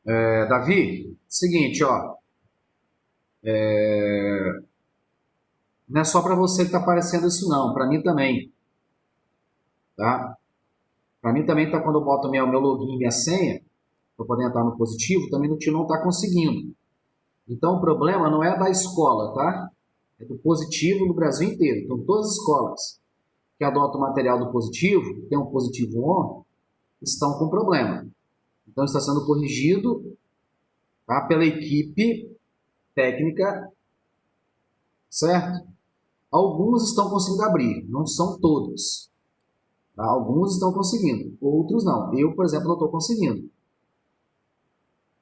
Davi, seguinte, ó, não é só para você que tá aparecendo isso não, para mim também, tá? Para mim também tá quando eu boto meu login e minha senha, para poder entrar no positivo, também não tá conseguindo. Então o problema não é da escola, tá? É do positivo no Brasil inteiro. Então todas as escolas que adotam o material do positivo, tem um positivo on, estão com problema. Então está sendo corrigido, tá, pela equipe técnica, certo? Alguns estão conseguindo abrir, não são todos. Tá? Alguns estão conseguindo, outros não. Eu, por exemplo, não estou conseguindo.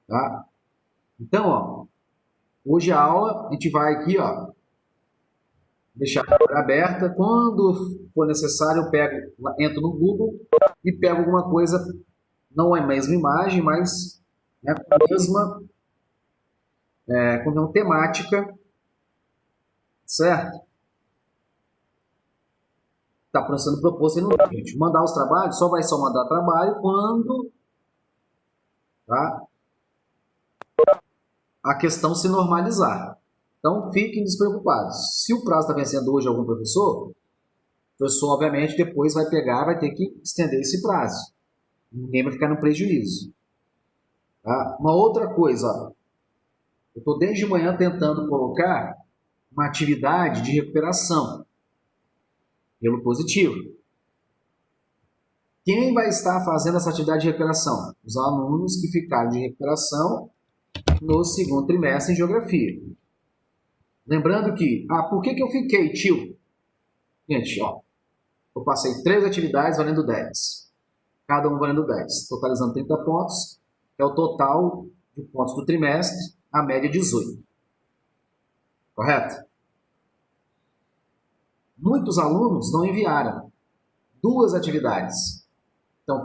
Tá? Então, ó, hoje a aula, a gente vai aqui, ó, deixar a câmera aberta. Quando for necessário, eu pego, entro no Google e pego alguma coisa, não é a mesma imagem, mas né, com a mesma com a mesma temática, certo? Está sendo proposto aí no vídeo. Mandar os trabalhos, só mandar trabalho quando, tá, a questão se normalizar. Então, fiquem despreocupados. Se o prazo está vencendo hoje algum professor, o professor, obviamente, depois vai pegar, vai ter que estender esse prazo. Ninguém vai ficar no prejuízo. Tá? Uma outra coisa, ó, eu estou desde manhã tentando colocar uma atividade de recuperação pelo positivo. Quem vai estar fazendo essa atividade de recuperação? Os alunos que ficaram de recuperação no segundo trimestre em geografia. Lembrando que, por que eu fiquei, tio? Gente, ó, eu passei 3 atividades valendo 10. Cada um valendo 10, totalizando 30 pontos. É o total de pontos do trimestre, a média 18. Correto? Muitos alunos não enviaram 2 atividades. Então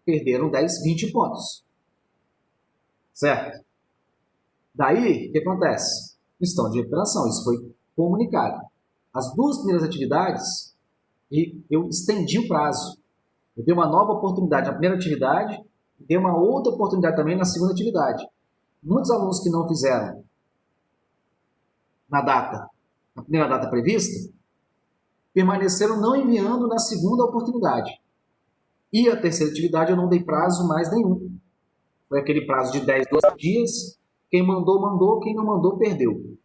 perderam 10, 20 pontos. Certo? Daí, o que acontece? Estão de recuperação, isso foi comunicado. As 2 primeiras atividades, e eu estendi o prazo. Eu dei uma nova oportunidade na primeira atividade e dei uma outra oportunidade também na segunda atividade. Muitos alunos que não fizeram na primeira data prevista, permaneceram não enviando na segunda oportunidade. E a terceira atividade eu não dei prazo mais nenhum. Foi aquele prazo de 10, 12 dias. Quem mandou, mandou. Quem não mandou, perdeu.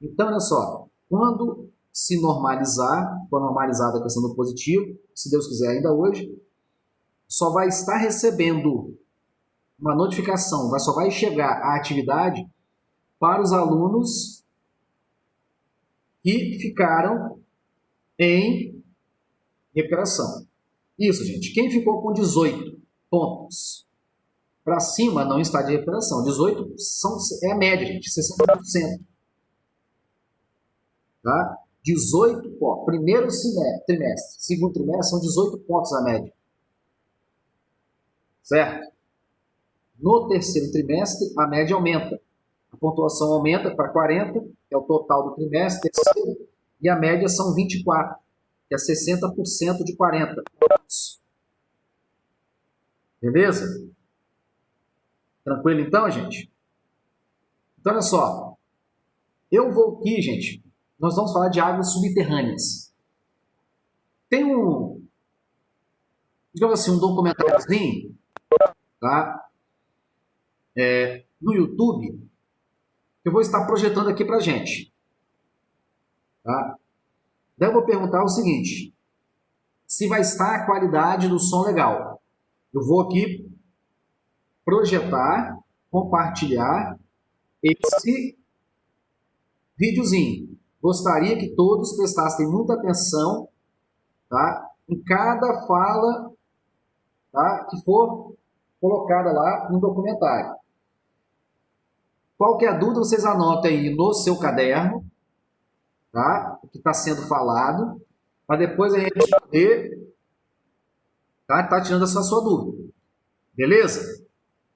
Então, olha só. Quando se normalizar, for normalizada a questão do positivo, se Deus quiser ainda hoje, só vai estar recebendo uma notificação, só vai chegar a atividade para os alunos que ficaram em recuperação. Isso, gente. Quem ficou com 18 pontos para cima não está de recuperação. 18 é a média, gente, 60%. Tá? 18 pontos. Primeiro trimestre, segundo trimestre, são 18 pontos a média. Certo? No terceiro trimestre, a média aumenta. A pontuação aumenta para 40, que é o total do trimestre, terceiro, e a média são 24, que é 60% de 40 pontos. Beleza? Tranquilo então, gente? Então, olha só. Eu vou aqui, gente, nós vamos falar de águas subterrâneas. Tem digamos assim, um documentáriozinho, tá? No YouTube, que eu vou estar projetando aqui pra gente. Tá? Daí eu vou perguntar o seguinte, se vai estar a qualidade do som legal. Eu vou aqui projetar, compartilhar esse videozinho. Gostaria que todos prestassem muita atenção, tá, em cada fala, tá, que for colocada lá no documentário. Qualquer dúvida, vocês anotem aí no seu caderno, tá, o que está sendo falado, para depois a gente poder tá tirando essa sua dúvida. Beleza?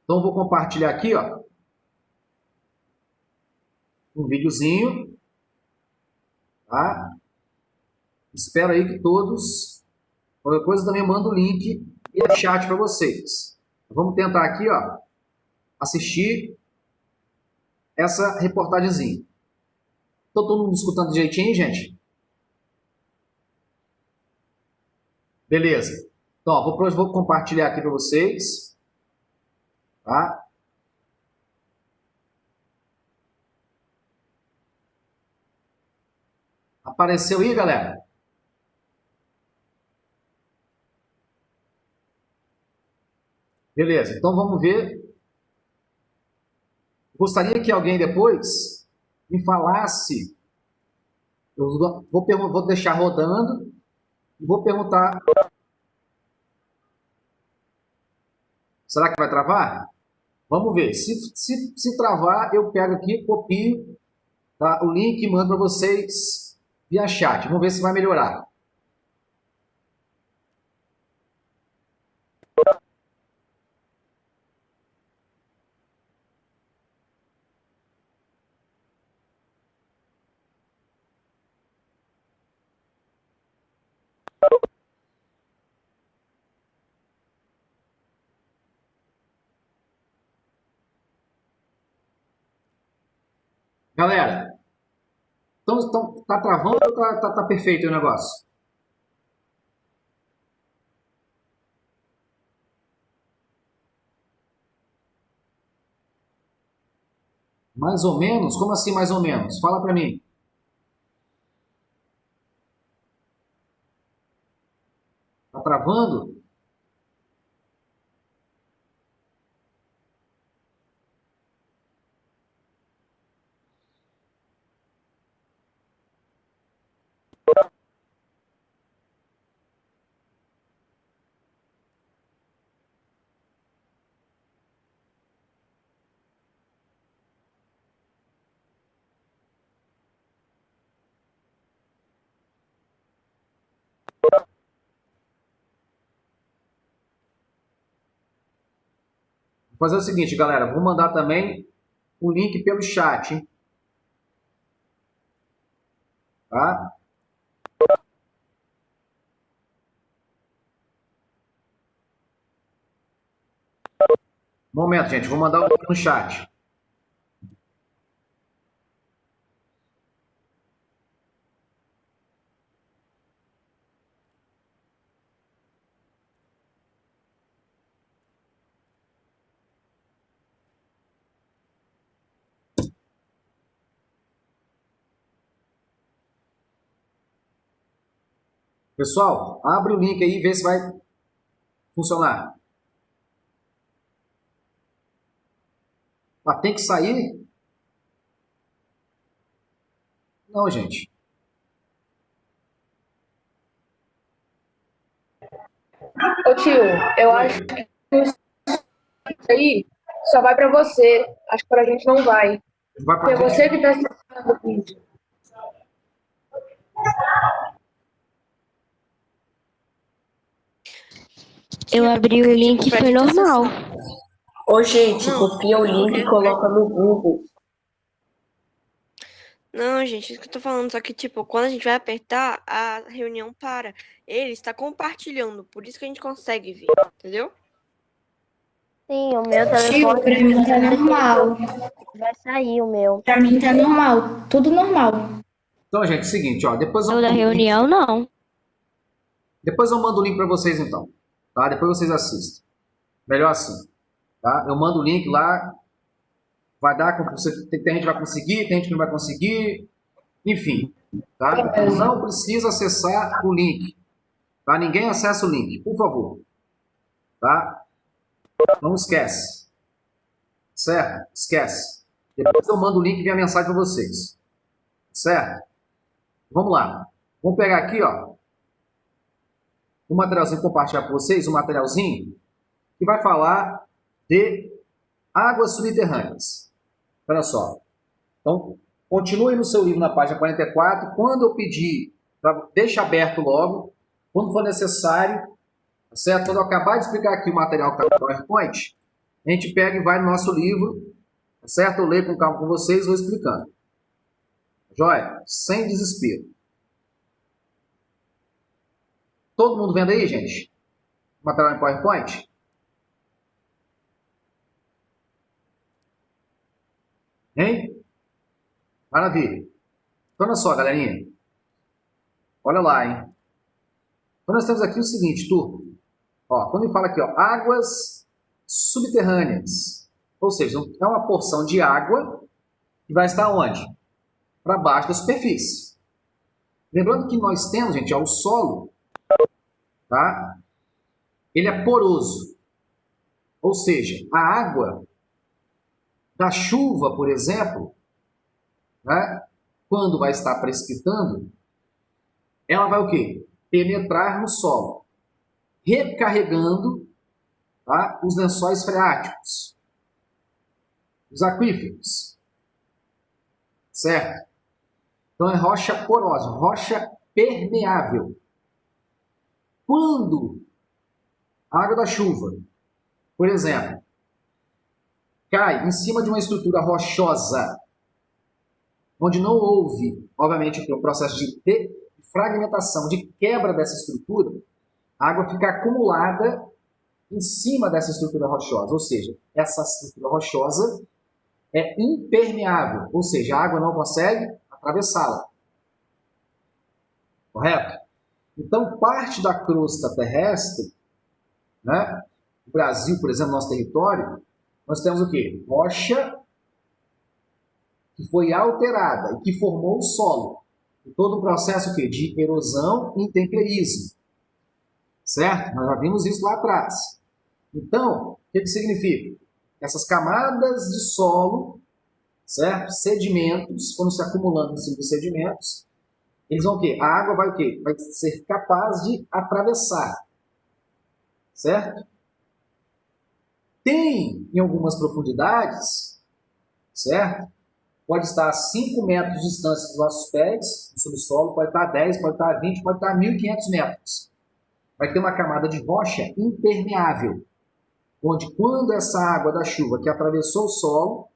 Então, eu vou compartilhar aqui, ó, um videozinho, tá? Espero aí que todos, qualquer coisa também mando o link e o chat para vocês. Vamos tentar aqui, ó, assistir essa reportagemzinha. Tô todo mundo escutando direitinho, gente? Beleza. Então, ó, vou compartilhar aqui para vocês. Tá? Apareceu aí, galera? Beleza. Então, vamos ver. Gostaria que alguém depois me falasse. Eu vou deixar rodando e vou perguntar. Será que vai travar? Vamos ver. Se travar, eu pego aqui, copio, tá, o link e mando para vocês via chat. Vamos ver se vai melhorar. Galera, tá travando ou tá perfeito o negócio? Mais ou menos? Como assim mais ou menos? Fala para mim. Tá travando? Vou fazer o seguinte, galera. Vou mandar também o link pelo chat, hein? Tá? Um momento, gente. Vou mandar o link no chat. Pessoal, abre o link aí e vê se vai funcionar. Ah, tem que sair? Não, gente. Ô tio, eu acho que isso aí só vai pra você. Acho que pra gente não vai. Vai Porque para é você que tá assistindo o vídeo. Eu abri o link e foi normal. Ô, gente, Não, copia o link e coloca no Google. não, gente, isso que eu tô falando. Só que, tipo, quando a gente vai apertar, a reunião para. Ele está compartilhando, por isso que a gente consegue ver, entendeu? Sim, o meu Tio, telefone pra mim tá normal. vai sair o meu. Pra mim tá normal. Tudo normal. Então, gente, é o seguinte, ó. O da reunião, não. Depois eu mando o link para vocês, então. Tá? Depois vocês assistem. Melhor assim. Tá? Eu mando o link lá. Vai dar, tem gente que vai conseguir, tem gente que não vai conseguir. Enfim. Tá? Então, não precisa acessar o link. Tá? Ninguém acessa o link, por favor. Tá? Não esquece. Certo? Esquece. Depois eu mando o link e vem a mensagem para vocês. Certo? Vamos lá. Vamos pegar aqui, ó. Um materialzinho compartilhar com vocês, um materialzinho que vai falar de águas subterrâneas. Olha só. Então, continue no seu livro na página 44. Quando eu pedir, deixa aberto logo. Quando for necessário, certo? Quando eu acabar de explicar aqui o material que está no PowerPoint, a gente pega e vai no nosso livro, certo? Eu leio com calma com vocês e vou explicando. Joia? Sem desespero. Todo mundo vendo aí, gente? O material em PowerPoint? Hein? Maravilha. Então, olha só, galerinha. Olha lá, hein? Então, nós temos aqui o seguinte, turma. Ó, quando ele fala aqui, ó, águas subterrâneas. Ou seja, é uma porção de água que vai estar onde? Para baixo da superfície. Lembrando que nós temos, gente, ó, o solo, tá? Ele é poroso. Ou seja, a água da chuva, por exemplo, né, quando vai estar precipitando, ela vai o quê? Penetrar no solo, recarregando, tá, os lençóis freáticos, os aquíferos, certo? Então é rocha porosa, rocha permeável. Quando a água da chuva, por exemplo, cai em cima de uma estrutura rochosa, onde não houve, obviamente, um processo de fragmentação, de quebra dessa estrutura, a água fica acumulada em cima dessa estrutura rochosa, ou seja, essa estrutura rochosa é impermeável, ou seja, a água não consegue atravessá-la. Correto? Então, parte da crosta terrestre, né, o Brasil, por exemplo, nosso território, nós temos o quê? Rocha que foi alterada e que formou o solo. E todo um processo o quê? De erosão e intemperismo. Certo? Nós já vimos isso lá atrás. Então, o que significa? Essas camadas de solo, certo? Sedimentos, quando se acumulando em cima dos sedimentos, eles vão o quê? A água vai o quê? Vai ser capaz de atravessar. Certo? Tem em algumas profundidades, certo? Pode estar a 5 metros de distância dos nossos pés, no subsolo, pode estar a 10, pode estar a 20, pode estar a 1.500 metros. Vai ter uma camada de rocha impermeável, onde quando essa água da chuva que atravessou o solo,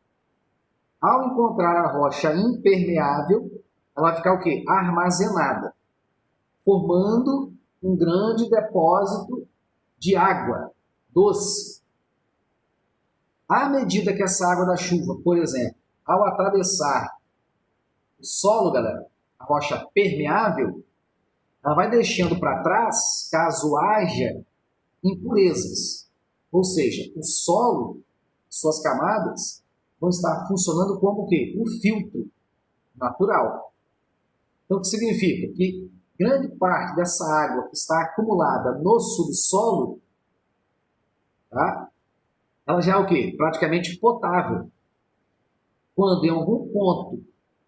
ao encontrar a rocha impermeável, ela vai ficar o quê? Armazenada, formando um grande depósito de água doce. À medida que essa água da chuva, por exemplo, ao atravessar o solo, galera, a rocha permeável, ela vai deixando para trás, caso haja impurezas. Ou seja, o solo, suas camadas, vão estar funcionando como o quê? Um filtro natural. Então, o que significa? Que grande parte dessa água que está acumulada no subsolo, tá? Ela já é o quê? Praticamente potável. Quando em algum ponto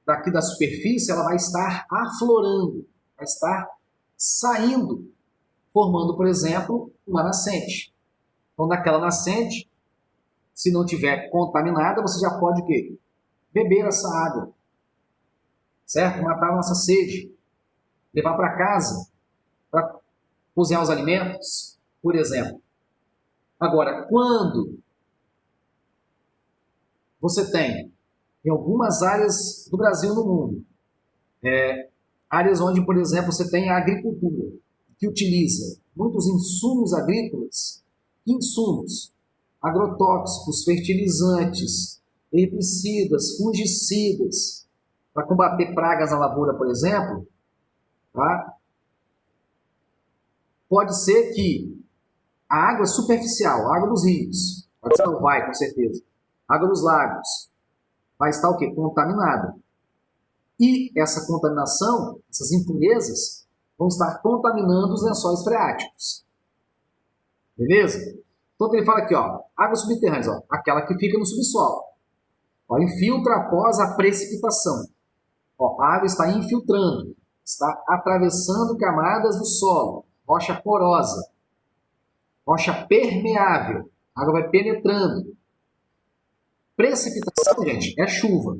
daqui da superfície ela vai estar aflorando, vai estar saindo, formando, por exemplo, uma nascente. Então, naquela nascente, se não tiver contaminada, você já pode o quê? Beber essa água, certo? Matar a nossa sede, levar para casa, para cozinhar os alimentos, por exemplo. Agora, quando você tem em algumas áreas do Brasil e no mundo, áreas onde, por exemplo, você tem a agricultura, que utiliza muitos insumos agrícolas, insumos agrotóxicos, fertilizantes, herbicidas, fungicidas, para combater pragas na lavoura, por exemplo, tá? Pode ser que a água superficial, a água dos rios, pode ser, não vai, com certeza, a água dos lagos, vai estar o quê? Contaminada. E essa contaminação, essas impurezas, vão estar contaminando os lençóis freáticos. Beleza? Então ele fala aqui, ó, águas subterrâneas, ó, aquela que fica no subsolo. Ó, infiltra após a precipitação. Ó, a água está infiltrando, está atravessando camadas do solo, rocha porosa, rocha permeável, a água vai penetrando. Precipitação, gente, é chuva.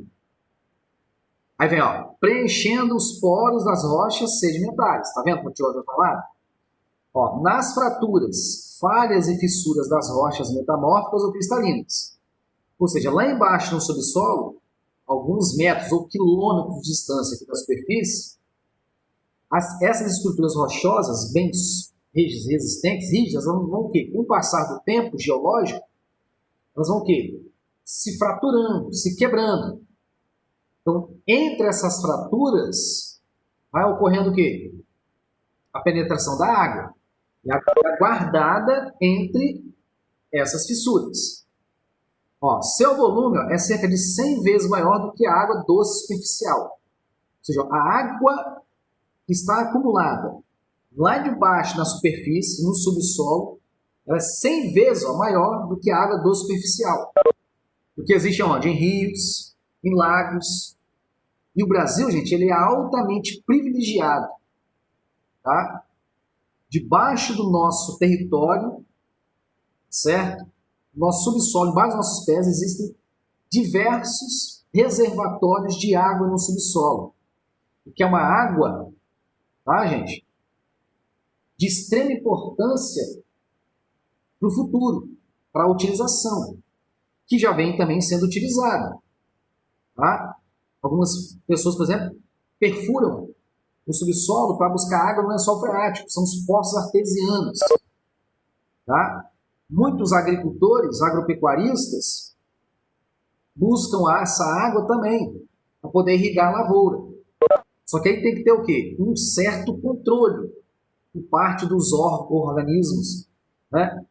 Aí vem, ó, preenchendo os poros das rochas sedimentares. Tá vendo como eu ouvi falar? Ó, nas fraturas, falhas e fissuras das rochas metamórficas ou cristalinas. Ou seja, lá embaixo no subsolo, alguns metros ou quilômetros de distância aqui da superfície, essas estruturas rochosas, bem resistentes, rígidas, elas vão o quê? Com o passar do tempo geológico, elas vão o quê? se fraturando, se quebrando. Então, entre essas fraturas, vai ocorrendo o quê? A penetração da água. E a água é guardada entre essas fissuras. Ó, seu volume é cerca de 100 vezes maior do que a água doce superficial. Ou seja, a água que está acumulada lá de baixo na superfície, no subsolo, ela é 100 vezes maior do que a água doce superficial. O que existe onde? Em rios, em lagos. E o Brasil, gente, ele é altamente privilegiado. Tá? Debaixo do nosso território, certo? Nosso subsolo, embaixo dos nossos pés, existem diversos reservatórios de água no subsolo. Que é uma água, tá, gente? De extrema importância para o futuro, para a utilização, que já vem também sendo utilizada. Tá? Algumas pessoas, por exemplo, perfuram o subsolo para buscar água no lençol freático, são os poços artesianos. Tá? Muitos agricultores, agropecuaristas, buscam essa água também para poder irrigar a lavoura. Só que aí tem que ter o quê? Um certo controle por parte dos organismos, né?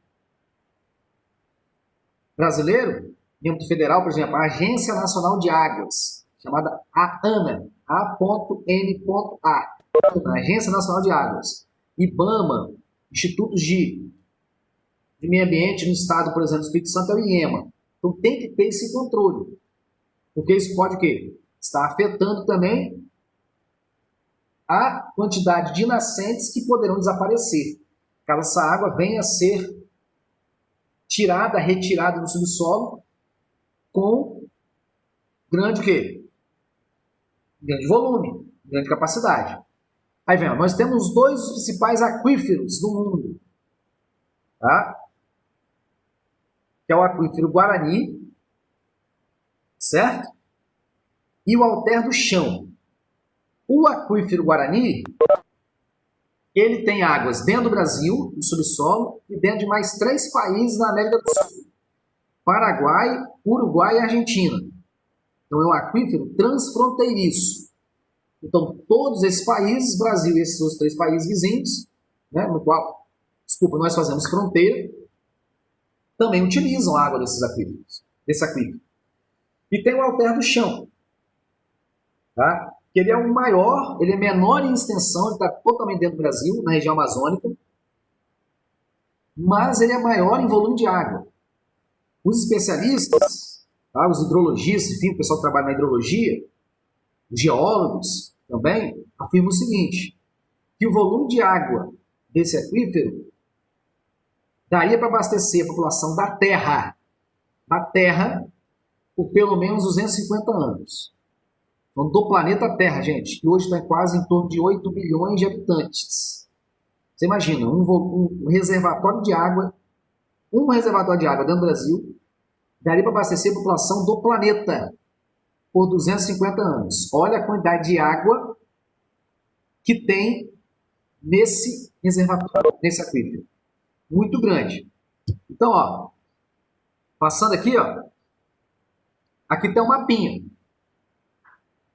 Brasileiro, em âmbito federal, por exemplo, a Agência Nacional de Águas, chamada ANA, A.N.A, Agência Nacional de Águas, IBAMA, Institutos de Meio Ambiente no estado, por exemplo, do Espírito Santo é o IEMA. Então tem que ter esse controle, porque isso pode o quê? Estar afetando também a quantidade de nascentes que poderão desaparecer, caso essa água venha a ser retirada do subsolo com grande quê? Grande volume, grande capacidade. Aí vem, nós temos dois dos principais aquíferos do mundo, tá? Que é o aquífero Guarani, certo? E o Alter do Chão. O aquífero Guarani, ele tem águas dentro do Brasil, no subsolo, e dentro de mais 3 países na América do Sul. Paraguai, Uruguai e Argentina. Então é um aquífero transfronteiriço. Então todos esses países, Brasil e esses outros 3 países vizinhos, né, no qual, nós fazemos fronteira, também utilizam a água desses aquíferos, desse aquífero. E tem o Alter do Chão, tá? Que ele é o maior, ele é menor em extensão, ele está totalmente dentro do Brasil, na região amazônica, mas ele é maior em volume de água. Os especialistas, tá, os hidrologistas, enfim, o pessoal que trabalha na hidrologia, os geólogos também, afirmam o seguinte, que o volume de água desse aquífero daria para abastecer a população da Terra, por pelo menos 250 anos. Então, do planeta Terra, gente, que hoje está quase em torno de 8 bilhões de habitantes. Você imagina, um reservatório de água dentro do Brasil, daria para abastecer a população do planeta por 250 anos. Olha a quantidade de água que tem nesse reservatório, nesse aquífero. Muito grande. Então, ó, passando aqui, ó, aqui tem um mapinha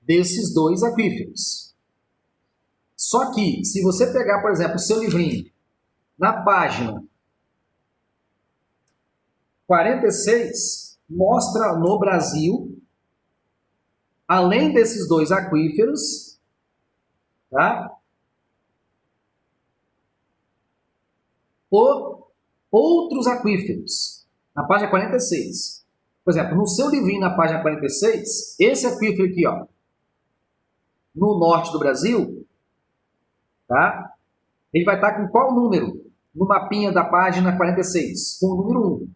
desses 2 aquíferos. Só que, se você pegar, por exemplo, o seu livrinho, na página 46, mostra no Brasil, além desses 2 aquíferos, tá? Outros aquíferos, na página 46. Por exemplo, no seu livrinho, na página 46, esse aquífero aqui, ó, no norte do Brasil, tá? Ele vai estar com qual número? No mapinha da página 46, com o número 1,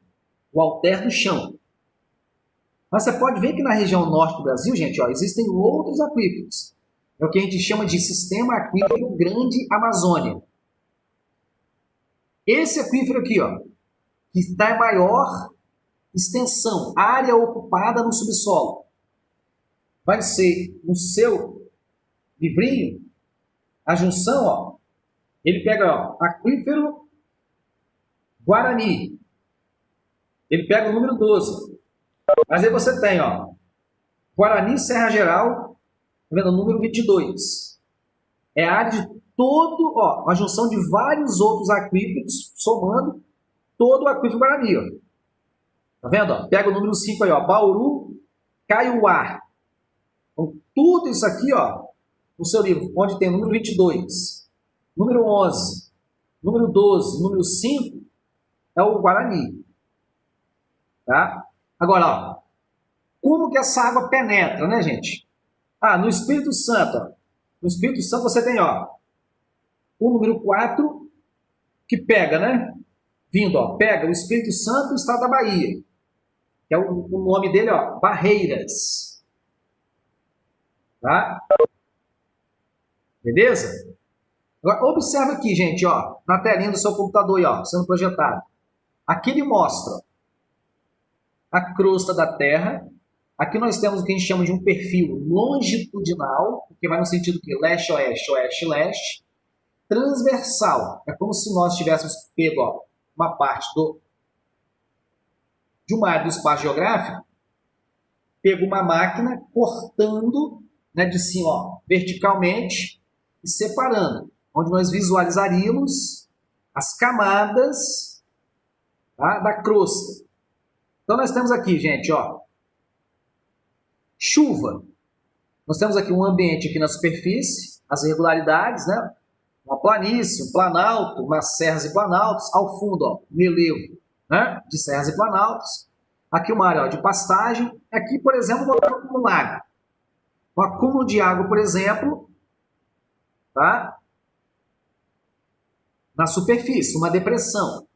o Alter do Chão. Mas você pode ver que na região norte do Brasil, gente, ó, existem outros aquíferos. É o que a gente chama de Sistema Aquífero Grande Amazônia. Esse aquífero aqui, ó, que está em maior extensão, área ocupada no subsolo, vai ser no seu livrinho, a junção, ó, ele pega, ó, aquífero Guarani, ele pega o número 12, Mas aí você tem, ó, Guarani Serra Geral, tá vendo? O número 22. É a área de todo, ó, uma junção de vários outros aquíferos, somando todo o aquífero Guarani, ó. Tá vendo? Ó? Pega o número 5 aí, ó, Bauru, Kaiowá. Então, tudo isso aqui, ó, no seu livro, onde tem o número 22, número 11, número 12, número 5, é o Guarani. Tá? Agora, ó, como que essa água penetra, né, gente? Ah, no Espírito Santo, ó. No Espírito Santo você tem, ó, o número 4, que pega, né? Vindo, ó, pega o Espírito Santo e o Estado da Bahia. Que é o nome dele, ó, Barreiras. Tá? Beleza? Agora, observa aqui, gente, ó, na telinha do seu computador aí, ó, sendo projetado. Aqui ele mostra a crosta da Terra. Aqui nós temos o que a gente chama de um perfil longitudinal, que vai no sentido que leste-oeste, oeste-leste. Transversal. É como se nós tivéssemos pego, ó, uma parte de uma área do espaço geográfico, pego uma máquina cortando, né, de cima, ó, verticalmente e separando, onde nós visualizaríamos as camadas, tá, da crosta. Então nós temos aqui, gente, ó, chuva. Nós temos aqui um ambiente aqui na superfície, as irregularidades, né? Uma planície, um planalto, umas serras e planaltos. Ao fundo, ó, um relevo, né, de serras e planaltos. Aqui uma área, ó, de pastagem. Aqui, por exemplo, um lago. Um acúmulo de água, por exemplo, tá? Na superfície, uma depressão.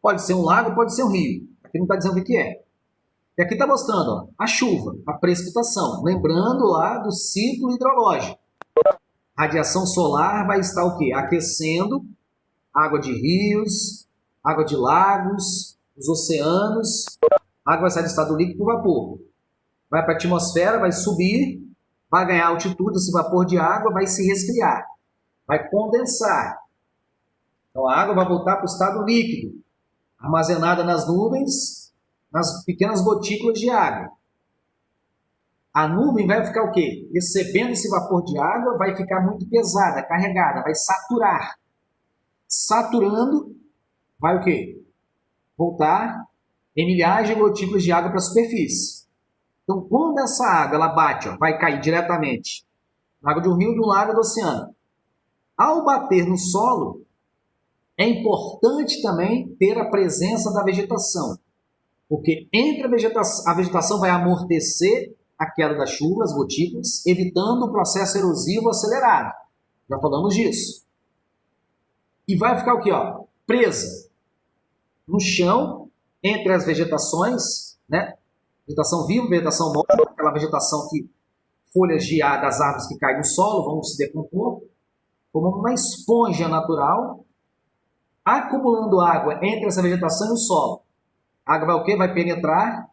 Pode ser um lago, pode ser um rio. Aqui não está dizendo o que é. E aqui está mostrando, ó, a chuva, a precipitação. Lembrando lá do ciclo hidrológico. A radiação solar vai estar o quê? Aquecendo água de rios, água de lagos, os oceanos. A água vai sair do estado líquido para o vapor. Vai para a atmosfera, vai subir, vai ganhar altitude, esse vapor de água vai se resfriar, vai condensar. Então a água vai voltar para o estado líquido, armazenada nas nuvens, nas pequenas gotículas de água. A nuvem vai ficar o quê? Recebendo esse vapor de água, vai ficar muito pesada, carregada, vai saturar. Saturando, vai o quê? Voltar em milhares de gotículas de água para a superfície. Então, quando essa água ela bate, ó, vai cair diretamente na água de um rio, de um lago, do oceano. Ao bater no solo, é importante também ter a presença da vegetação. Porque entre a vegetação vai amortecer a queda da chuva, as gotículas, evitando o processo erosivo acelerado. Já falamos disso. E vai ficar o quê? Ó, presa no chão, entre as vegetações, né? Vegetação viva, vegetação morta, aquela vegetação que folhas das árvores que caem no solo vão se decompor, como uma esponja natural, acumulando água entre essa vegetação e o solo. A água vai o quê? Vai penetrar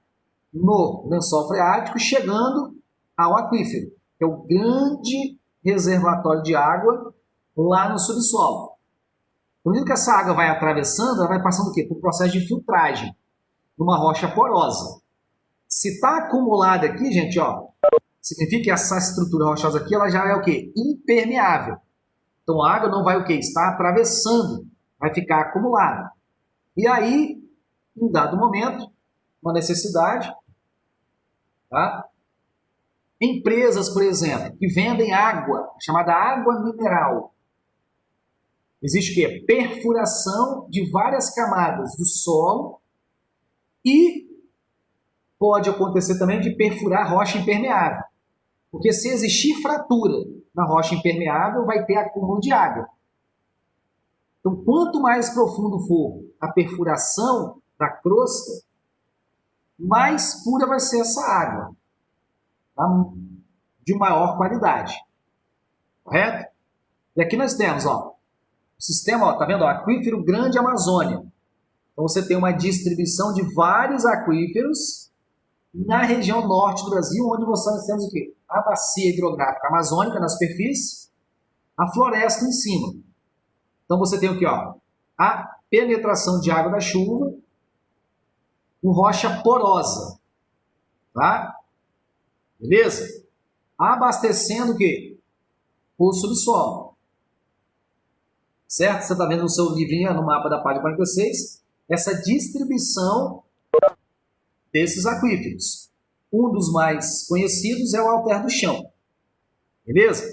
no lençol freático, chegando ao aquífero, que é o grande reservatório de água lá no subsolo. Quando que essa água vai atravessando, ela vai passando o quê? Por processo de filtragem, numa rocha porosa. Se está acumulada aqui, gente, ó, significa que essa estrutura rochosa aqui, ela já é o quê? Impermeável. Então a água não vai o quê? Está atravessando, vai ficar acumulada. E aí, em dado momento, uma necessidade, tá? Empresas, por exemplo, que vendem água, chamada água mineral. Existe o quê? Perfuração de várias camadas do solo e pode acontecer também de perfurar rocha impermeável. Porque se existir fratura na rocha impermeável, vai ter acúmulo de água. Então, quanto mais profundo for a perfuração da crosta, mais pura vai ser essa água, tá? De maior qualidade. Correto? E aqui nós temos, ó, o sistema, ó, tá vendo? Ó, aquífero Grande Amazônia. Então você tem uma distribuição de vários aquíferos na região norte do Brasil, onde nós temos o quê? A bacia hidrográfica amazônica na superfície, a floresta em cima. Então você tem o quê? Ó, a penetração de água da chuva, com rocha porosa. tá? Beleza? Abastecendo o quê? O subsolo. Certo? Você está vendo no seu livrinho, no mapa da página 46, essa distribuição desses aquíferos. Um dos mais conhecidos é o Alter do Chão. Beleza?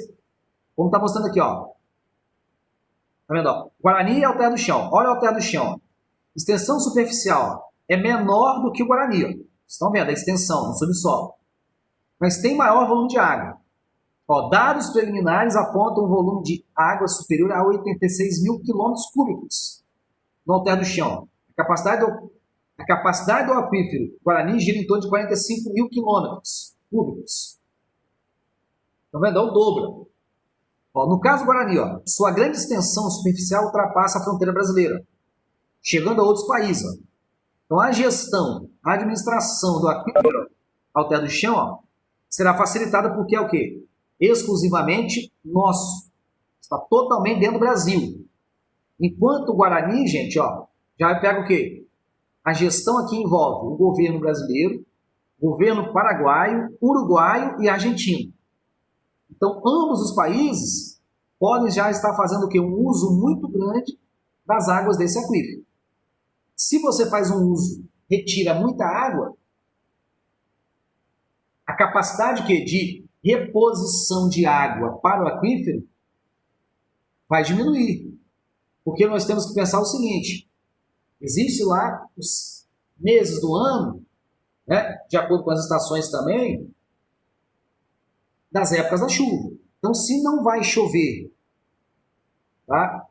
Como está mostrando aqui, ó. Tá vendo, ó? Guarani e Alter do Chão. Olha o Alter do Chão. Extensão superficial, ó, é menor do que o Guarani. Ó. Vocês estão vendo a extensão no subsolo. Mas tem maior volume de água. Ó, dados preliminares apontam um volume de água superior a 86 mil quilômetros cúbicos no Alter do Chão. A capacidade do aquífero Guarani gira em torno de 45 mil quilômetros cúbicos. Estão vendo? É o dobro. Ó, no caso do Guarani, ó, sua grande extensão superficial ultrapassa a fronteira brasileira, chegando a outros países. Ó. Então, a gestão, a administração do aquífero Alter do Chão, ó, será facilitada porque é o quê? Exclusivamente nosso. Está totalmente dentro do Brasil. Enquanto o Guarani, gente, ó, já pega o quê? A gestão aqui envolve o governo brasileiro, governo paraguaio, uruguaio e argentino. Então, ambos os países podem já estar fazendo o quê? Um uso muito grande das águas desse aquífero. Se você faz um uso, retira muita água, a capacidade de reposição de água para o aquífero vai diminuir. Porque nós temos que pensar o seguinte, existe lá os meses do ano, né, de acordo com as estações também, das épocas da chuva. Então, se não vai chover, tá?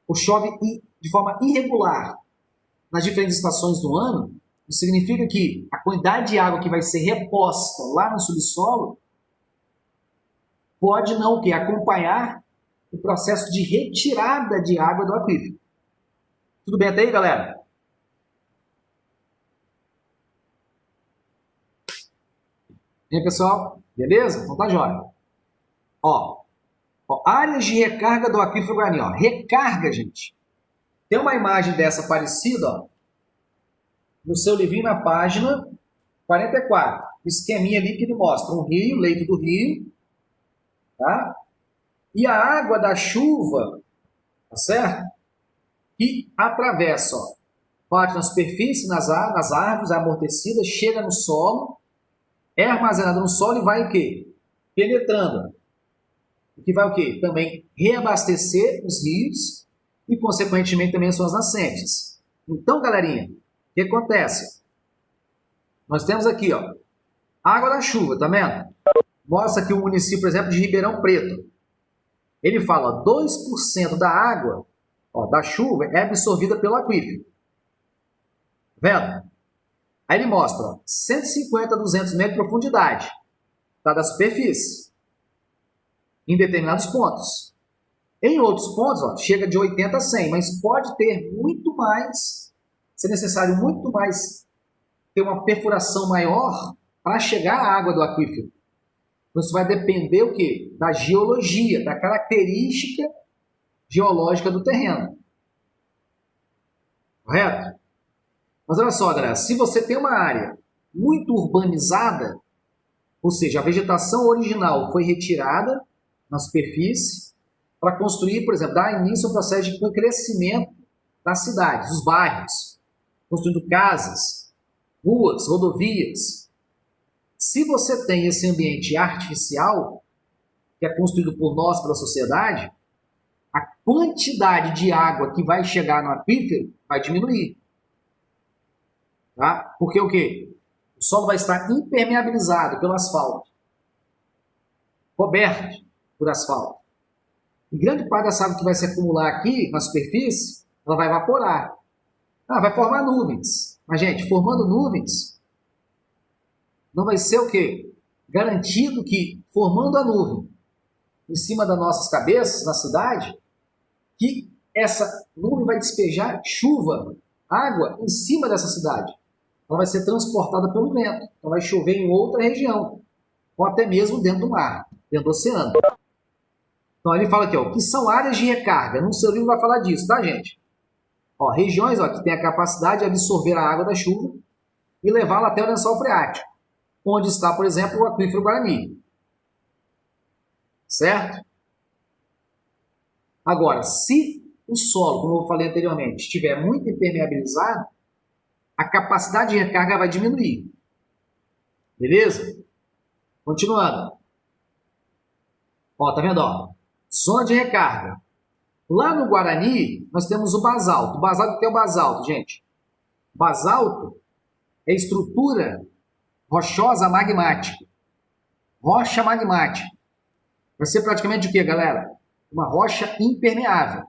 Ou chove de forma irregular nas diferentes estações do ano, isso significa que a quantidade de água que vai ser reposta lá no subsolo pode não acompanhar o processo de retirada de água do aquífero. Tudo bem até aí, galera? E aí, pessoal? Beleza? Então tá jóia. Ó, áreas de recarga do aquífero Guarani. Ó. Recarga, gente. Tem uma imagem dessa parecida, ó, no seu livrinho na página 44. O esqueminha ali que ele mostra um rio, leito do rio, tá? E a água da chuva, tá certo? Que atravessa, ó, bate na superfície, nas árvores, é amortecida, chega no solo, é armazenada no solo e vai o quê? Penetrando. O que vai o quê? Também reabastecer os rios e, consequentemente, também as suas nascentes. Então, galerinha, o que acontece? Nós temos aqui, ó, água da chuva, tá vendo? Mostra aqui o município, por exemplo, de Ribeirão Preto. Ele fala, 2% da água, ó, da chuva é absorvida pelo aquífero. Tá vendo? Aí ele mostra, ó, 150 a 200 metros de profundidade, tá, da superfície, em determinados pontos. Em outros pontos, ó, chega de 80 a 100, mas pode ter muito mais, ser necessário muito mais, ter uma perfuração maior para chegar à água do aquífero. Então, isso vai depender o quê? Da geologia, da característica geológica do terreno. Correto? Mas olha só, galera, se você tem uma área muito urbanizada, ou seja, a vegetação original foi retirada na superfície para construir, por exemplo, dar início ao processo de crescimento das cidades, dos bairros, construindo casas, ruas, rodovias. Se você tem esse ambiente artificial, que é construído por nós, pela sociedade, a quantidade de água que vai chegar no aquífero vai diminuir. Tá? Porque o quê? O solo vai estar impermeabilizado pelo asfalto, coberto por asfalto. E grande parte dessa água que vai se acumular aqui na superfície, ela vai evaporar. Vai formar nuvens. Mas, gente, formando nuvens, não vai ser o quê? Garantido que, formando a nuvem em cima das nossas cabeças, na cidade, que essa nuvem vai despejar chuva, água, em cima dessa cidade. Ela vai ser transportada pelo vento. Então vai chover em outra região. Ou até mesmo dentro do mar, dentro do oceano. Então ele fala aqui, ó, que são áreas de recarga. No seu livro vai falar disso, tá, gente? Ó, regiões, ó, que têm a capacidade de absorver a água da chuva e levá-la até o lençol freático. onde está, por exemplo, o aquífero Guarani. Certo? Agora, se o solo, como eu falei anteriormente, estiver muito impermeabilizado, a capacidade de recarga vai diminuir. Beleza? Continuando. Ó, tá vendo? Ó? Zona de recarga. Lá no Guarani, nós temos o basalto. O basalto, o que é o basalto, gente? Basalto é estrutura rochosa magmática. Rocha magmática. Vai ser praticamente o que, galera? Uma rocha impermeável.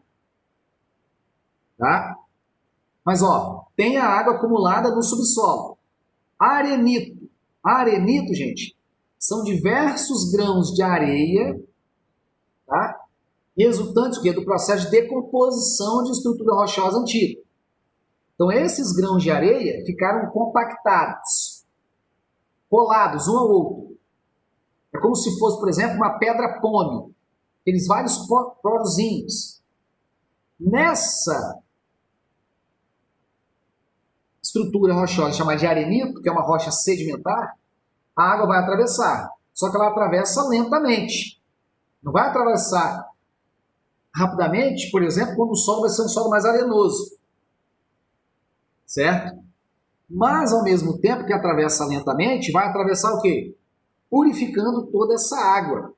Tá? Mas, ó, tem a água acumulada no subsolo. Arenito. Arenito, gente, são diversos grãos de areia, tá? Resultantes do processo de decomposição de estrutura rochosa antiga. Então, esses grãos de areia ficaram compactados, colados um ao outro. É como se fosse, por exemplo, uma pedra pome, aqueles vários porozinhos. Nessa estrutura rochosa chamada de arenito, que é uma rocha sedimentar, a água vai atravessar. Só que ela atravessa lentamente. Não vai atravessar rapidamente, por exemplo, quando o solo vai ser um solo mais arenoso. Certo? Mas, ao mesmo tempo que atravessa lentamente, vai atravessar o quê? Purificando toda essa água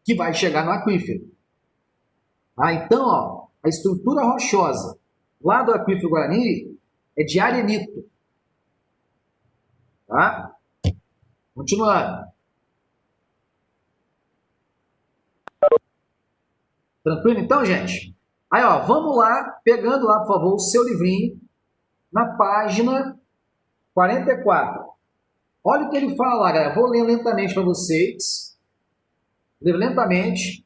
que vai chegar no aquífero. Ah, então, ó, a estrutura rochosa lá do aquífero Guarani é de arenito. Tá? Continuando. Tranquilo então, gente? Aí, ó, vamos lá, pegando lá, por favor, o seu livrinho, na página 44. Olha o que ele fala lá, galera. Vou ler lentamente para vocês. Ler lentamente,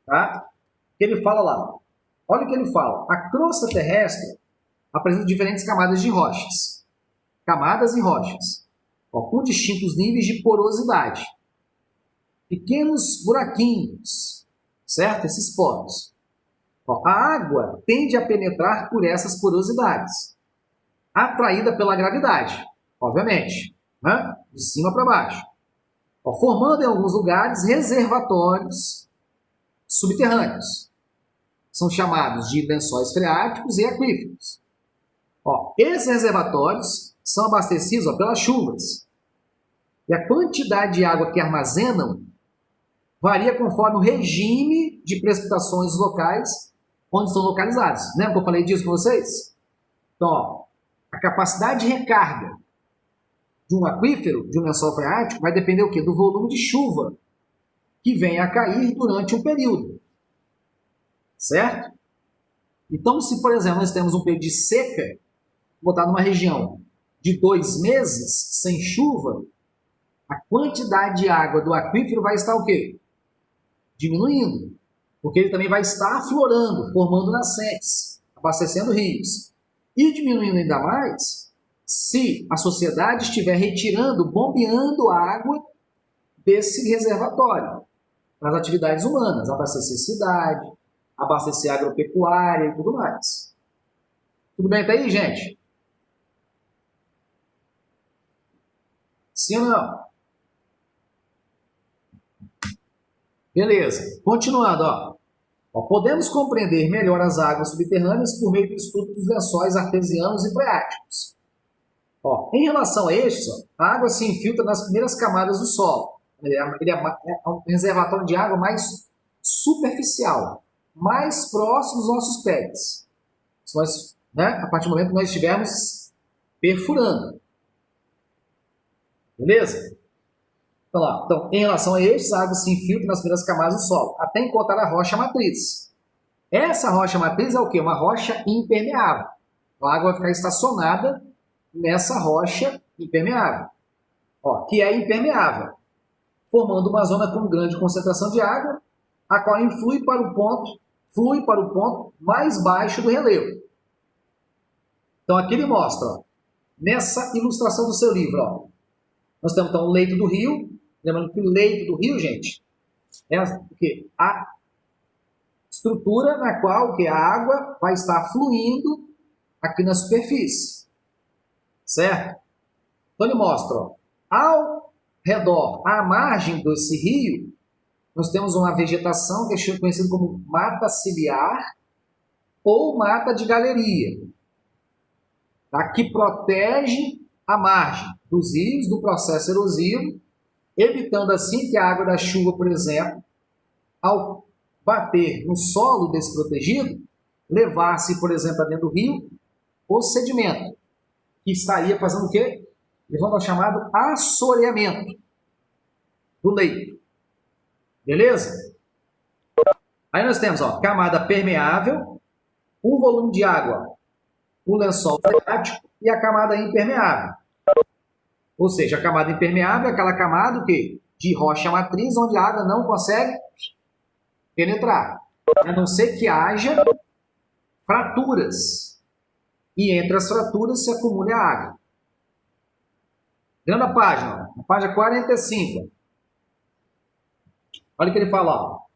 tá? O que ele fala lá. Olha o que ele fala. A crosta terrestre apresenta diferentes camadas de rochas. Camadas e rochas. Ó, com distintos níveis de porosidade. Pequenos buraquinhos, certo? Esses poros. Ó, a água tende a penetrar por essas porosidades, atraída pela gravidade, obviamente, né? De cima para baixo. Ó, formando em alguns lugares reservatórios subterrâneos. São chamados de lençóis freáticos e aquíferos. Ó, esses reservatórios são abastecidos, ó, pelas chuvas. E a quantidade de água que armazenam varia conforme o regime de precipitações locais onde estão localizados. Lembra que eu falei disso com vocês? Então, ó, a capacidade de recarga de um aquífero, de um lençol freático, vai depender o quê? Do volume de chuva que venha a cair durante um período. Certo? Então, se, por exemplo, nós temos um período de seca, botar numa região de 2 meses sem chuva, a quantidade de água do aquífero vai estar o quê? Diminuindo. Porque ele também vai estar aflorando, formando nascentes, abastecendo rios. E diminuindo ainda mais se a sociedade estiver retirando, bombeando água desse reservatório para as atividades humanas, abastecer cidade, abastecer agropecuária e tudo mais. Tudo bem até aí, gente? Sim ou não? Beleza. Continuando, ó. Podemos compreender melhor as águas subterrâneas por meio do estudo dos lençóis artesianos e freáticos. Ó, em relação a estes, ó, a água se infiltra nas primeiras camadas do solo. Ele é um reservatório de água mais superficial, mais próximo dos nossos pés. Se nós, né, a partir do momento que nós estivermos perfurando. Beleza? Então, lá, então, em relação a estes, a água se infiltra nas primeiras camadas do solo, até encontrar a rocha matriz. Essa rocha matriz é o quê? Uma rocha impermeável. A água vai ficar estacionada nessa rocha impermeável, ó, que é impermeável, formando uma zona com grande concentração de água, a qual flui para o ponto mais baixo do relevo. Então, aqui ele mostra, ó, nessa ilustração do seu livro, ó, nós temos então o leito do rio. Lembrando que o leito do rio, gente, é a estrutura na qual a água vai estar fluindo aqui na superfície. Certo? Então ele mostra, ó, ao redor, à margem desse rio, nós temos uma vegetação que é conhecida como mata ciliar ou mata de galeria, tá? Que protege a margem dos rios do processo erosivo, evitando assim que a água da chuva, por exemplo, ao bater no solo desprotegido, levasse, por exemplo, dentro do rio, o sedimento, que estaria fazendo o quê? Levando ao chamado assoreamento do leito. Beleza? Aí nós temos, ó, camada permeável, o volume de água, o lençol freático e a camada impermeável. Ou seja, a camada impermeável é aquela camada que, de rocha matriz, onde a água não consegue penetrar, a não ser que haja fraturas. E entre as fraturas se acumula a água. Virando a página, a página 45. Olha o que ele fala, ó.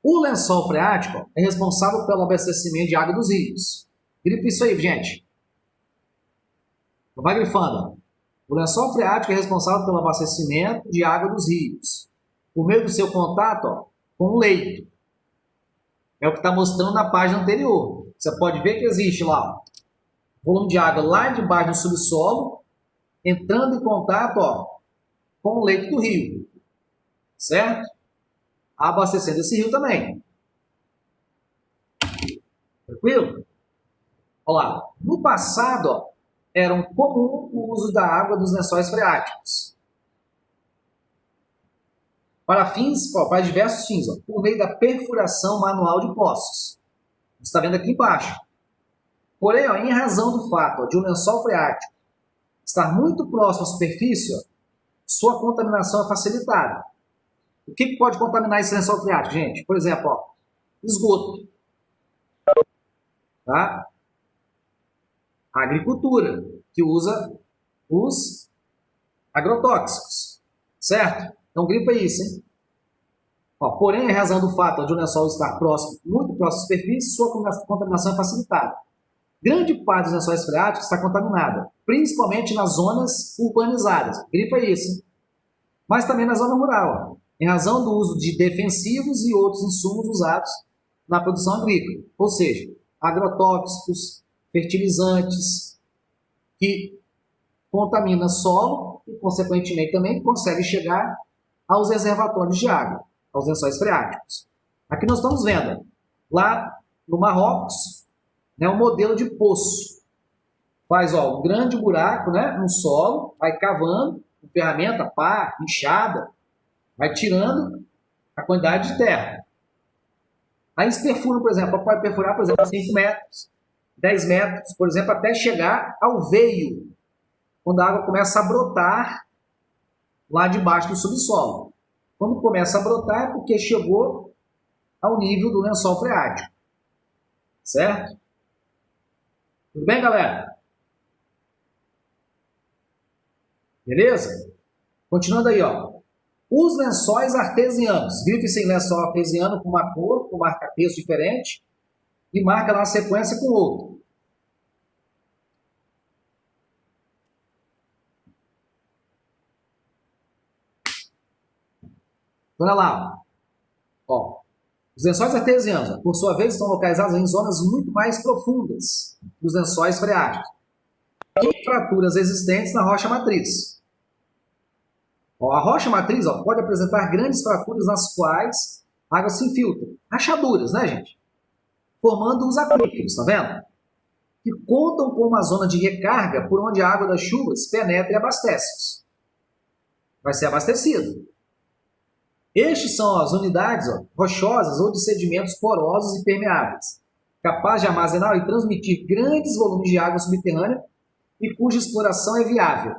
O lençol freático é responsável pelo abastecimento de água dos rios. Grifa isso aí, gente. Então vai grifando. O lençol freático é responsável pelo abastecimento de água dos rios, por meio do seu contato, ó, com o leito. É o que está mostrando na página anterior. Você pode ver que existe lá, ó, volume de água lá debaixo do subsolo, entrando em contato, ó, com o leito do rio. Certo? Abastecendo esse rio também. Tranquilo? Olha lá. No passado, ó, era comum o uso da água dos lençóis freáticos para fins, ó, para diversos fins, ó, por meio da perfuração manual de poços. Você está vendo aqui embaixo. Porém, ó, em razão do fato, ó, de um lençol freático estar muito próximo à superfície, ó, sua contaminação é facilitada. O que pode contaminar esse lençol freático, gente? Por exemplo, ó, esgoto. Tá? A agricultura, que usa os agrotóxicos. Certo? Então, grifa isso, hein? Ó, porém, em razão do fato de o lençol estar próximo, muito próximo à superfície, sua contaminação é facilitada. Grande parte dos lençóis freáticos está contaminada, principalmente nas zonas urbanizadas. Grifa isso, hein? Mas também na zona rural, ó, em razão do uso de defensivos e outros insumos usados na produção agrícola. Ou seja, agrotóxicos, fertilizantes, que contaminam solo e, consequentemente, também conseguem chegar aos reservatórios de água, aos lençóis freáticos. Aqui nós estamos vendo, lá no Marrocos, né, um modelo de poço. Faz, ó, um grande buraco, né, no solo, vai cavando, com ferramenta, pá, enxada, vai tirando a quantidade de terra. Aí eles perfuram, por exemplo, pode perfurar, por exemplo, 5 metros, 10 metros, por exemplo, até chegar ao veio, quando a água começa a brotar lá debaixo do subsolo. Quando começa a brotar é porque chegou ao nível do lençol freático. Certo? Tudo bem, galera? Beleza? Continuando aí, ó. Os lençóis artesianos. Grife-se em lençol artesiano com uma cor, com marca-texto diferente, e marca na sequência com outro. Olha lá. Ó. Os lençóis artesianos, por sua vez, estão localizados em zonas muito mais profundas dos lençóis freáticos e fraturas existentes na rocha matriz. Ó, a rocha matriz, ó, pode apresentar grandes fraturas nas quais a água se infiltra. Rachaduras, né, gente? Formando os aquíferos, tá vendo? Que contam com uma zona de recarga por onde a água das chuvas penetra e abastece-os. Vai ser abastecido. Estes são as unidades, ó, rochosas ou de sedimentos porosos e permeáveis, capazes de armazenar e transmitir grandes volumes de água subterrânea e cuja exploração é viável.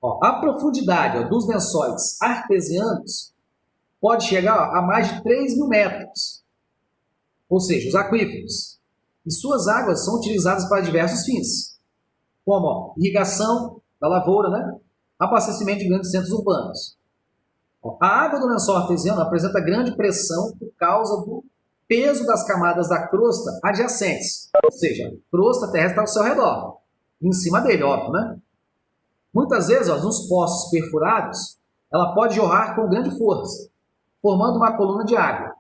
Ó, a profundidade, ó, dos lençóis artesianos pode chegar, ó, a mais de 3.000 metros, ou seja, os aquíferos. E suas águas são utilizadas para diversos fins, como, ó, irrigação da lavoura, né? Abastecimento de grandes centros urbanos. A água do lençol artesiano apresenta grande pressão por causa do peso das camadas da crosta adjacentes, ou seja, a crosta terrestre está ao seu redor. em cima dele, óbvio, né? Muitas vezes, ó, nos poços perfurados, ela pode jorrar com grande força, formando uma coluna de água.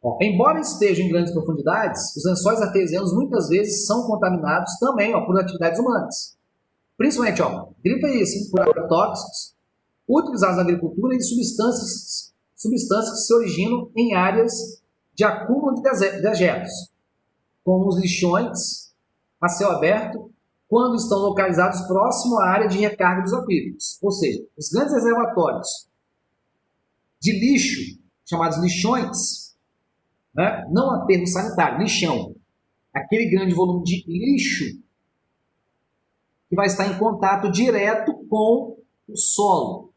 Ó, embora estejam em grandes profundidades, os lençóis artesianos muitas vezes são contaminados também, ó, por atividades humanas. Principalmente, ó, grifa isso, hein, por agrotóxicos, utilizados na agricultura e substâncias que se originam em áreas de acúmulo de dejetos, como os lixões a céu aberto, quando estão localizados próximo à área de recarga dos aquíferos. Ou seja, os grandes reservatórios de lixo, chamados lixões, né? Não aterro sanitário, lixão, aquele grande volume de lixo que vai estar em contato direto com o solo.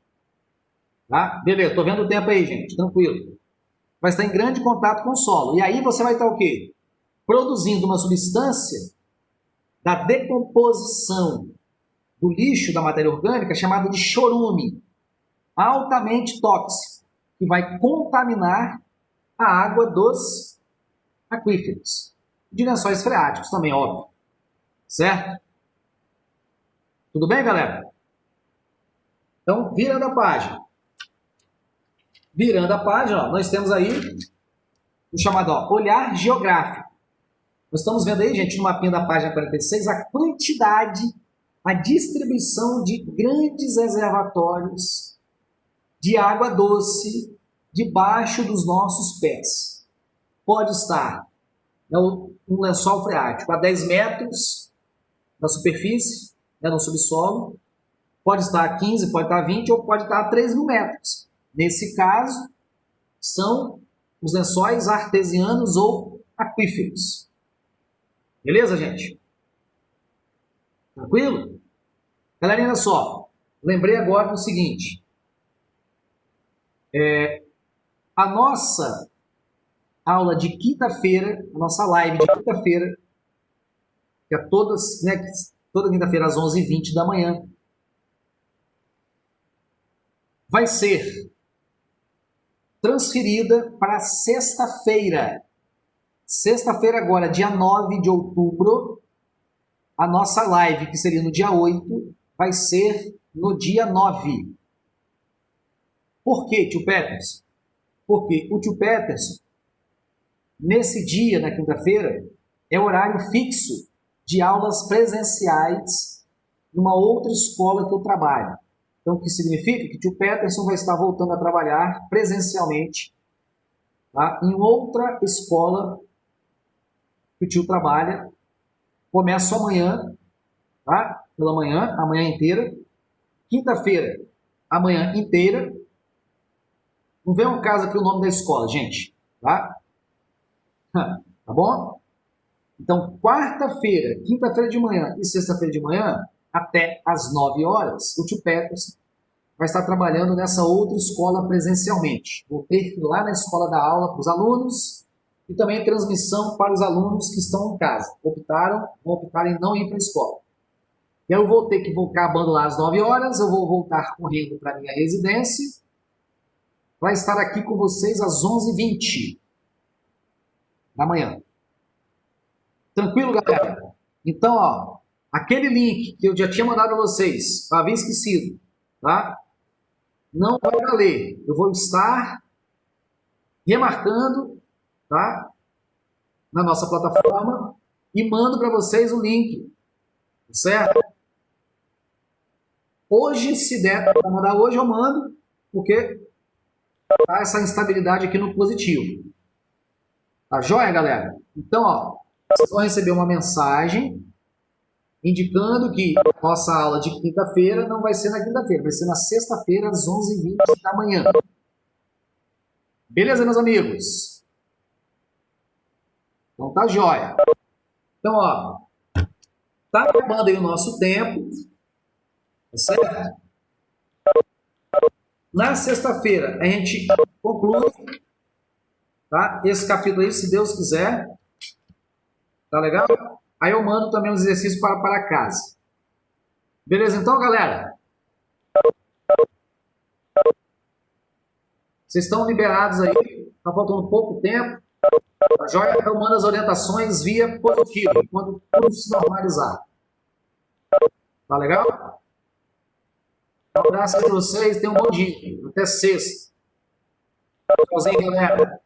Tá? Beleza, estou vendo o tempo aí, gente, tranquilo. Vai estar em grande contato com o solo. E aí você vai estar o quê? Produzindo uma substância da decomposição do lixo da matéria orgânica chamada de chorume, altamente tóxico, que vai contaminar a água dos aquíferos, de lençóis freáticos também, óbvio. Certo? Tudo bem, galera? Então, virando a página. Virando a página, ó, nós temos aí o chamado olhar geográfico. Nós estamos vendo aí, gente, no mapinha da página 46, a quantidade, a distribuição de grandes reservatórios de água doce debaixo dos nossos pés. Pode estar um lençol freático a 10 metros da superfície, né, no subsolo, pode estar a 15, pode estar a 20 ou pode estar a 3.000 metros. Nesse caso, são os lençóis artesianos ou aquíferos. Beleza, gente? Tranquilo? Galerinha, olha só. Lembrei agora do seguinte. A nossa aula de quinta-feira, a nossa live de quinta-feira, que é toda quinta-feira às 11h20 da manhã, vai ser transferida para sexta-feira. Sexta-feira agora, dia 9 de outubro, a nossa live, que seria no dia 8, vai ser no dia 9. Por quê, tio Peterson? Porque o tio Peterson, nesse dia, na quinta-feira, é horário fixo de aulas presenciais numa outra escola que eu trabalho. Então, o que significa que o tio Peterson vai estar voltando a trabalhar presencialmente, tá, em outra escola que o tio trabalha. Começa amanhã, tá? Pela manhã, a manhã inteira. Quinta-feira, a manhã inteira. Não vem um caso aqui o nome da escola, gente, tá? Tá bom? Então, quarta-feira, quinta-feira de manhã e sexta-feira de manhã, até às 9 horas, o tio Peterson vai estar trabalhando nessa outra escola presencialmente. Vou ter que ir lá na escola dar aula para os alunos e também transmissão para os alunos que estão em casa. Vão optar em não ir para a escola. E aí eu vou ter que voltar acabando lá às 9 horas, eu vou voltar correndo para a minha residência, vai estar aqui com vocês às 11h20 da manhã. Tranquilo, galera? Então, ó, aquele link que eu já tinha mandado a vocês, havia esquecido, tá? Não vai valer. Eu vou estar remarcando, tá? Na nossa plataforma e mando para vocês o link, certo? Hoje, se der para mandar hoje, eu mando, porque tá essa instabilidade aqui no positivo. Tá joia, galera? Então, ó, vocês vão receber uma mensagem indicando que a nossa aula de quinta-feira não vai ser na quinta-feira, vai ser na sexta-feira, às 11h20 da manhã. Beleza, meus amigos? Então tá joia. Então, ó, tá acabando aí o nosso tempo, tá certo? Na sexta-feira, a gente conclui, tá, esse capítulo aí, se Deus quiser. Tá legal? Aí eu mando também os exercícios para casa. Beleza, então, galera? Vocês estão liberados aí. Tá faltando pouco tempo. Tá joia? Eu mando as orientações via positivo, quando tudo se normalizar. Tá legal? Um abraço para vocês, tenham um bom dia. Até sexta. Tchauzinho, galera.